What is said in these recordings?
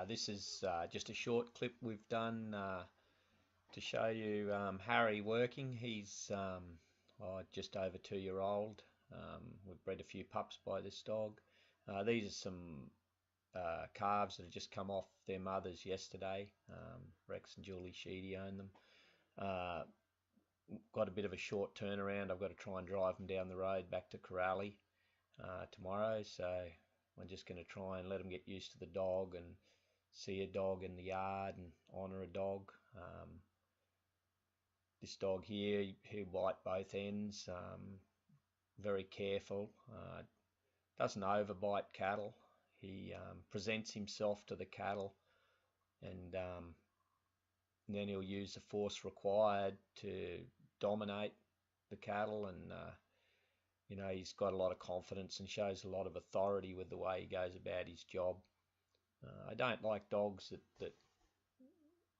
This is just a short clip we've done to show you Harry working. He's just over 2 year old. We've bred a few pups by this dog. These are some calves that have just come off their mothers yesterday. Rex and Julie Sheedy own them. Got a bit of a short turnaround. I've got to try and drive them down the road back to Corrali tomorrow, so I'm just going to try and let them get used to the dog and see a dog in the yard and honour a dog. This dog here, he'll bite both ends, very careful, doesn't overbite cattle. He presents himself to the cattle, and then he'll use the force required to dominate the cattle, and you know, he's got a lot of confidence and shows a lot of authority with the way he goes about his job. I don't like dogs that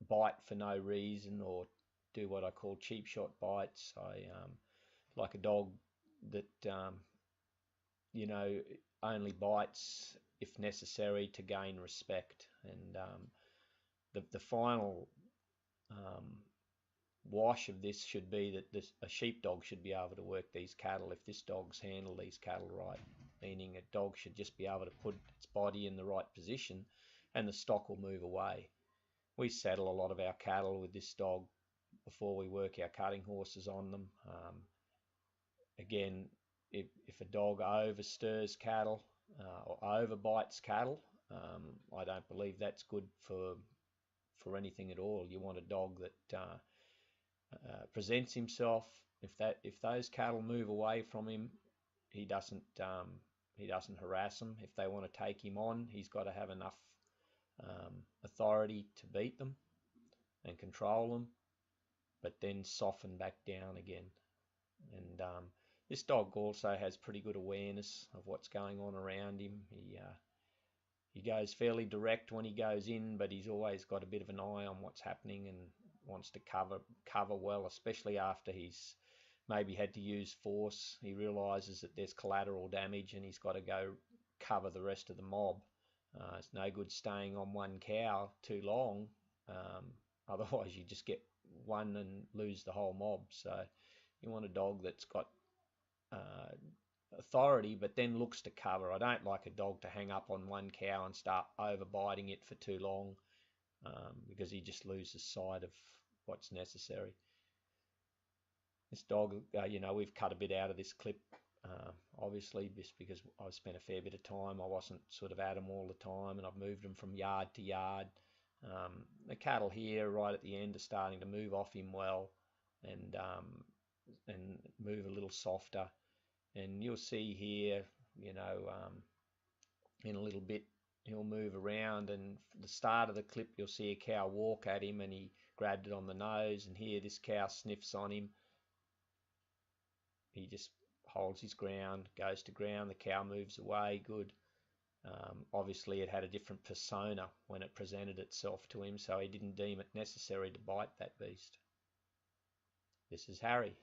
bite for no reason or do what I call cheap shot bites. I like a dog that you know, only bites if necessary to gain respect. And the final wash of this should be that a sheepdog should be able to work these cattle if this dog's handled these cattle right, meaning a dog should just be able to put its body in the right position and the stock will move away. We saddle a lot of our cattle with this dog before we work our cutting horses on them. Again, if a dog overstirs cattle or overbites cattle, I don't believe that's good for anything at all. You want a dog that presents himself. If those cattle move away from him, he doesn't harass them. If they want to take him on, he's got to have enough authority to beat them and control them, but then soften back down again. And this dog also has pretty good awareness of what's going on around him. He goes fairly direct when he goes in, but he's always got a bit of an eye on what's happening and wants to cover well, especially after he's maybe had to use force. He realizes that there's collateral damage and he's got to go cover the rest of the mob. It's no good staying on one cow too long, otherwise you just get one and lose the whole mob. So you want a dog that's got authority but then looks to cover. I don't like a dog to hang up on one cow and start overbiting it for too long, because he just loses sight of what's necessary. This dog, you know, we've cut a bit out of this clip, obviously, just because I've spent a fair bit of time. I wasn't sort of at them all the time, and I've moved them from yard to yard. The cattle here right at the end are starting to move off him well and move a little softer. And you'll see here, you know, in a little bit he'll move around, and the start of the clip you'll see a cow walk at him and he grabbed it on the nose, and here this cow sniffs on him. He just holds his ground, goes to ground, the cow moves away, good. Obviously it had a different persona when it presented itself to him, so he didn't deem it necessary to bite that beast. This is Harry.